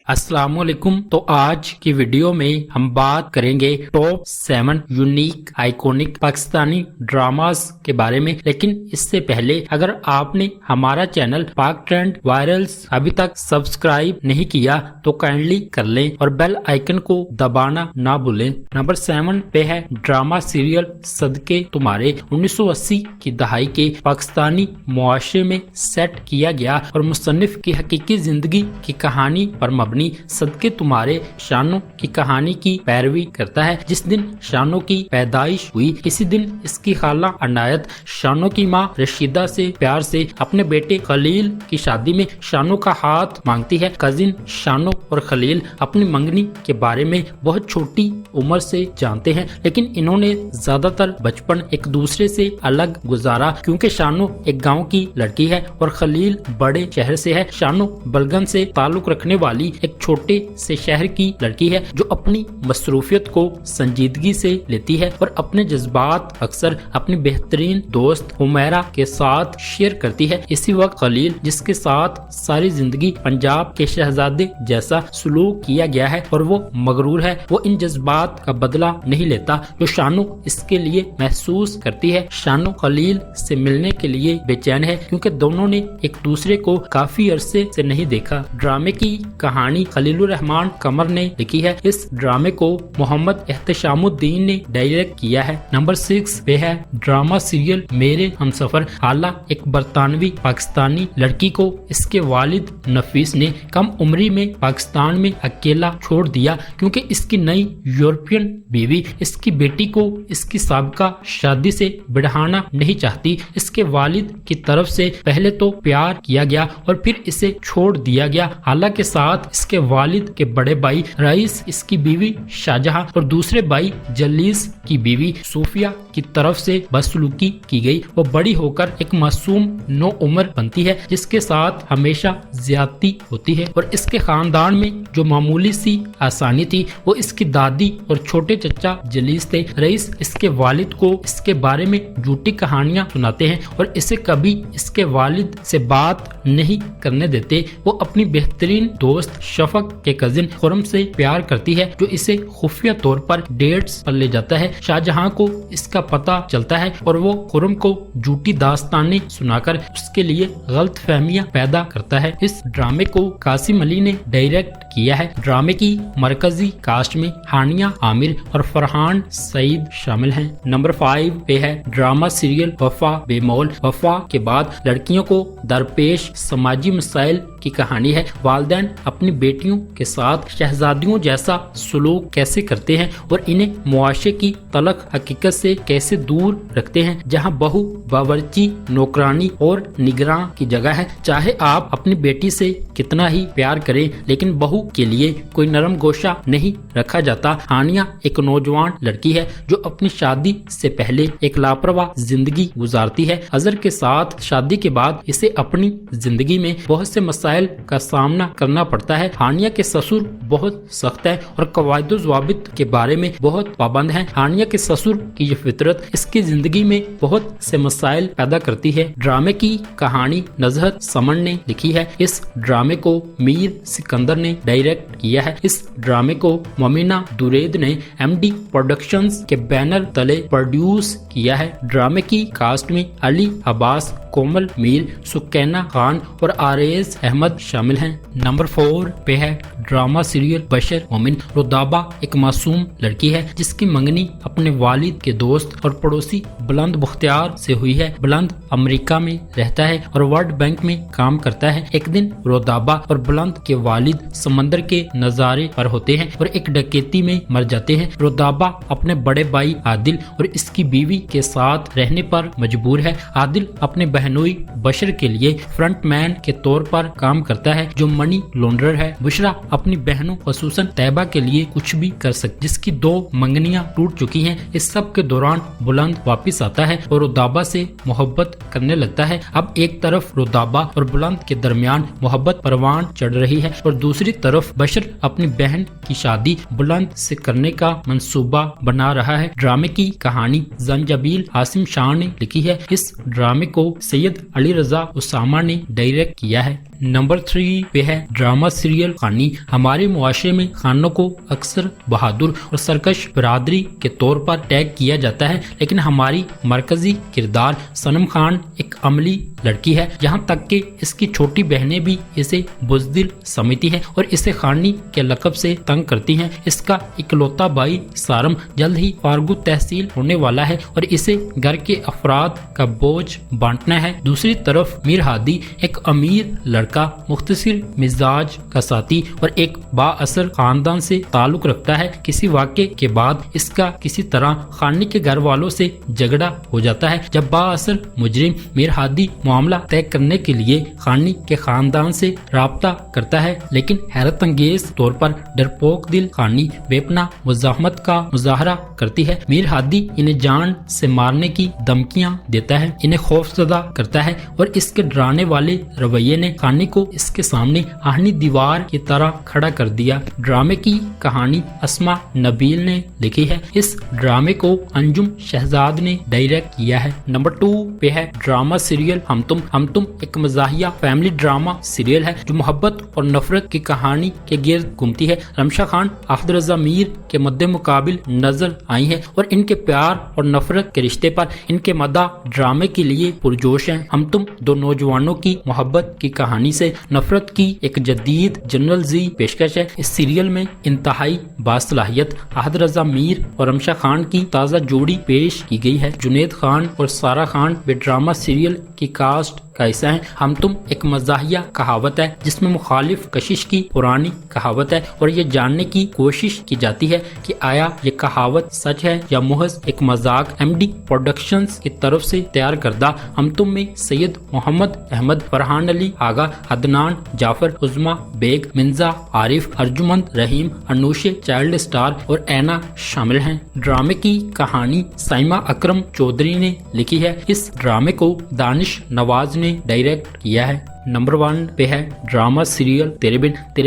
अस्सलाम वालेकुम। तो आज की वीडियो में हम बात करेंगे top 7 unique iconic Pakistani dramas के बारे में। लेकिन इससे पहले अगर आपने हमारा चैनल पाक ट्रेंड वायरल्स अभी तक सब्सक्राइब नहीं किया तो काइंडली कर लें और बेल आइकन को दबाना ना भूलें। नंबर 7 पे है ड्रामा सीरियल सदके तुम्हारे। 1980 की दहाई के पाकिस्तानी मुआशरे में सेट किया गया और मुसन्निफ की हकीकी जिंदगी की कहानी पर सदके तुम्हारे शानो की कहानी की पैरवी करता है। जिस दिन शानो की पैदाइश हुई इसी दिन इसकी खाला अनायत शानो की माँ रशीदा से प्यार से अपने बेटे खलील की शादी में शानो का हाथ मांगती है। कजिन शानो और खलील अपनी मंगनी के बारे में बहुत छोटी उम्र से जानते हैं, लेकिन इन्होंने ज्यादातर बचपन एक दूसरे से अलग गुजारा क्योंकि शानो एक गाँव की लड़की है और खलील बड़े शहर से है। शानो बलगन से ताल्लुक रखने वाली एक छोटे से शहर की लड़की है जो अपनी मसरूफियत को संजीदगी से लेती है और अपने जज्बात अक्सर अपनी बेहतरीन दोस्त हुमैरा के साथ शेयर करती है। इसी वक्त खलील, जिसके साथ सारी जिंदगी पंजाब के शहजादे जैसा सलूक किया गया है और वो मगरूर है, वो इन जज्बात का बदला नहीं लेता जो शानो इसके लिए महसूस करती है। शानो खलील से मिलने के लिए बेचैन है क्योंकि दोनों ने एक दूसरे को काफी अरसे से नहीं देखा। ड्रामे की कहानी खलीलुर रहमान कमर ने लिखी है। इस ड्रामे को मोहम्मद एहतशामुद्दीन ने डायरेक्ट किया है। नंबर 6 पे है ड्रामा सीरियल मेरे हमसफर। हाला एक बरतानवी पाकिस्तानी लड़की को इसके वालिद नफीस ने कम उम्री में पाकिस्तान में अकेला छोड़ दिया क्योंकि इसकी नई यूरोपियन बीवी इसकी बेटी को इसकी साबिका शादी से बढ़ाना नहीं चाहती। इसके वालिद की तरफ से पहले तो प्यार किया गया और फिर इसे छोड़ दिया गया। हाला के साथ इसके वालिद के बड़े भाई रईस, इसकी बीवी शाहजहां और दूसरे भाई जलीस की बीवी सूफिया की तरफ से बदसलूकी की गई। वो बड़ी होकर एक मासूम नो उम्र बनती है जिसके साथ हमेशा ज्यादती होती है और इसके खानदान में जो मामूली सी आसानी थी वो इसकी दादी और छोटे चचा जलीस थे। रईस इसके वालिद को इसके बारे में झूठी कहानियां सुनाते हैं और इसे कभी इसके वालिद से बात नहीं करने देते। वो अपनी बेहतरीन दोस्त शफक के कजिन खुरम से प्यार करती है जो इसे खुफिया तौर पर डेट्स पर ले जाता है। शाहजहां को इसका पता चलता है और वो खुरम को झूठी दास्तानें सुनाकर उसके लिए गलत फहमियां पैदा करता है। इस ड्रामे को कासिम अली ने डायरेक्ट किया है। ड्रामे की मरकजी कास्ट में हानिया आमिर और फरहान सईद शामिल हैं। नंबर 5 पे है ड्रामा सीरियल वफा बेमौल। वफा के बाद लड़कियों को दरपेश समाजी मसाइल की कहानी है। वालिदैन अपनी बेटियों के साथ शहजादियों जैसा सलूक कैसे करते हैं और इन्हें मुआशरे की तलख हकीकत से कैसे दूर रखते हैं जहां बहू बावर्ची नौकरानी और निगरान की जगह है। चाहे आप अपनी बेटी से कितना ही प्यार करें लेकिन बहू के लिए कोई नरम गोशा नहीं रखा जाता। हानिया एक नौजवान लड़की है जो अपनी शादी से पहले एक लापरवाह जिंदगी गुजारती है। अजहर के साथ शादी के बाद इसे अपनी जिंदगी में बहुत से मसाइल का सामना करना पड़ता है। हानिया के ससुर बहुत सख्त है और कवायदो ज़वाबित के बारे में बहुत पाबंद है। हानिया के ससुर की ये फितरत इसकी जिंदगी में बहुत से मसाइल पैदा करती है। ड्रामे की कहानी नजहत समन ने लिखी है। इस ड्रामे को मीर सिकंदर ने डायरेक्ट किया है। इस ड्रामे को ममीना दुरेद ने MD प्रोडक्शंस के बैनर तले प्रोड्यूस किया है। ड्रामे की कास्ट में अली अब्बास, कोमल मीर, सुकैना खान और आरेज अहमद शामिल हैं। नंबर 4 पे है ड्रामा सीरियल बशर मोमिन। रुदाबा एक मासूम लड़की है जिसकी मंगनी अपने वालिद के दोस्त और पड़ोसी बुलंद मुख्तियार से हुई है। बुलंद अमेरिका में रहता है और वर्ल्ड बैंक में काम करता है। एक दिन रुदाबा और बुलंद के वालिद समंदर के नजारे पर होते हैं और एक डकैती में मर जाते हैं। रुदाबा अपने बड़े भाई आदिल और इसकी बीवी के साथ रहने पर मजबूर है। आदिल अपने बहनोई बशर के लिए फ्रंटमैन के तौर पर काम करता है जो मनी लॉन्ड्रर है। बुशरा अपनी बहनों खसूसन तैयबा के लिए कुछ भी कर सकती, जिसकी 2 मंगनियां टूट चुकी हैं। इस सब के दौरान बुलंद वापस आता है और रुदाबा से मोहब्बत करने लगता है। अब एक तरफ रुदाबा और बुलंद के दरमियान मोहब्बत परवान चढ़ रही है और दूसरी तरफ طرف بشر اپنی بہن کی شادی بلند سے کرنے کا منصوبہ بنا رہا ہے۔ ڈرامے کی کہانی زنجبیل عاصم شاہ نے لکھی ہے۔ اس ڈرامے کو سید علی رضا اسامہ نے ڈائریکٹ کیا ہے۔ نمبر 3 پہ ہے ڈرامہ سیریل خانی۔ ہمارے معاشرے میں خانوں کو اکثر بہادر اور سرکش برادری کے طور پر ٹیگ کیا جاتا ہے، لیکن ہماری مرکزی کردار صنم خان ایک عملی لڑکی ہے، یہاں تک کہ اس کی چھوٹی بہنیں بھی اسے بزدل سمجھتی ہیں اور اسے خانی کے لقب سے تنگ کرتی ہیں۔ اس کا اکلوتا بھائی سارم جلد ہی فارغ التحصیل ہونے والا ہے اور اسے گھر کے افراد کا بوجھ بانٹنا ہے۔ دوسری طرف میر ہادی ایک امیر لڑکا، مختصر مزاج کا ساتھی اور ایک با اثر خاندان سے تعلق رکھتا ہے۔ کسی واقعے کے بعد اس کا کسی طرح خانی کے گھر والوں سے جھگڑا ہو جاتا ہے۔ جب با اثر مجرم میر ہادی معاملہ طے کرنے کے لیے خانی کے خاندان سے رابطہ کرتا ہے، لیکن حیرت انگیز طور پر ڈرپوک دل خانی بے پناہ مزاحمت کا مظاہرہ کرتی ہے۔ میر ہادی انہیں جان سے مارنے کی دھمکیاں دیتا ہے، انہیں خوف زدہ کرتا ہے اور اس کے ڈرانے والے رویے نے خانی کو اس کے سامنے آہنی دیوار کی طرح کھڑا کر دیا۔ ڈرامے کی کہانی اسما نبیل نے لکھی ہے۔ اس ڈرامے کو انجم شہزاد نے ڈائریکٹ کیا ہے۔ نمبر 2 پہ ہے ڈرامہ سیریل ہم تم ایک مزاحیہ فیملی ڈرامہ سیریل ہے جو محبت اور نفرت کی کہانی کے گرد گھومتی ہے۔ رمشا خان احمد رضا میر کے مد مقابل نظر آئی ہیں اور ان کے پیار اور نفرت کے رشتے پر ان کے مداح ڈرامے کے لیے پرجوش ہیں۔ ہم تم دو نوجوانوں کی محبت کی کہانی سے نفرت کی ایک جدید جنرل زی پیشکش ہے۔ اس سیریل میں انتہائی باصلاحیت احمد رضا میر اور رمشا خان کی تازہ جوڑی پیش کی گئی ہے۔ جنید خان اور سارا خان بھی ڈرامہ سیریل کی کاسٹ کا حصہ ہے۔ ہم تم ایک مزاحیہ کہاوت ہے جس میں مخالف کشش کی پرانی کہاوت ہے اور یہ جاننے کی کوشش کی جاتی ہے کہ آیا یہ کہاوت سچ ہے یا محض ایک مذاق۔ ایم ڈی پروڈکشنز کی طرف سے تیار کردہ ہم تم میں سید محمد احمد، فرحان علی آغا، عدنان جعفر، عظما بیگ، منزا عارف، ارجمند رحیم، انوشے چائلڈ اسٹار اور اینا شامل ہیں۔ ڈرامے کی کہانی سائمہ اکرم چودھری نے لکھی ہے۔ اس ڈرامے کو دانش نواز نے ڈائریکٹ کیا ہے۔ نمبر 1 پہ ہے ڈرامہ سیریل تیرے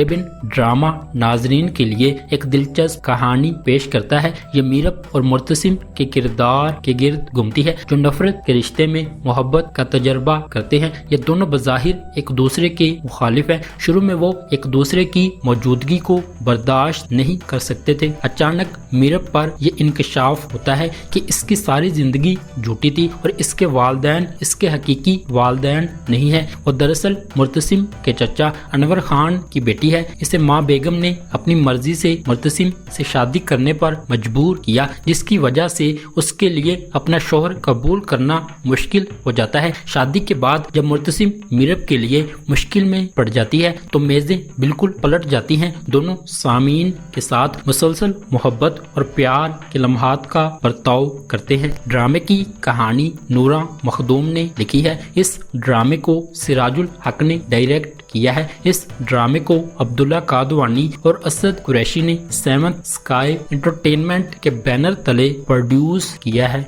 بن ڈرامہ ناظرین کے لیے ایک دلچسپ کہانی پیش کرتا ہے۔ یہ میرب اور مرتسم کے کردار کے گرد گھومتی ہے جو نفرت کے رشتے میں محبت کا تجربہ کرتے ہیں۔ یہ دونوں بظاہر ایک دوسرے کے مخالف ہیں۔ شروع میں وہ ایک دوسرے کی موجودگی کو برداشت نہیں کر سکتے تھے۔ اچانک میرب پر یہ انکشاف ہوتا ہے کہ اس کی ساری زندگی جھوٹی تھی اور اس کے والدین اس کے حقیقی والدین نہیں ہیں۔ وہ دراصل مرتسم کے چچا انور خان کی بیٹی ہے۔ اسے ماں بیگم نے اپنی مرضی سے مرتسم سے شادی کرنے پر مجبور کیا، جس کی وجہ سے اس کے لیے اپنا شوہر قبول کرنا مشکل ہو جاتا ہے۔ شادی کے بعد جب مرتسم میرب کے لیے مشکل میں پڑ جاتی ہے تو میزیں بالکل پلٹ جاتی ہیں۔ دونوں سامعین کے ساتھ مسلسل محبت اور پیار کے لمحات کا برتاؤ کرتے ہیں۔ ڈرامے کی کہانی نورا مخدوم نے لکھی ہے۔ اس ڈرامے کو سراج الحق نے ڈائریکٹ کیا ہے۔ اس ڈرامے کو عبداللہ قادوانی اور اسد قریشی نے 7 اسکائی انٹرٹینمنٹ کے بینر تلے پروڈیوس کیا ہے۔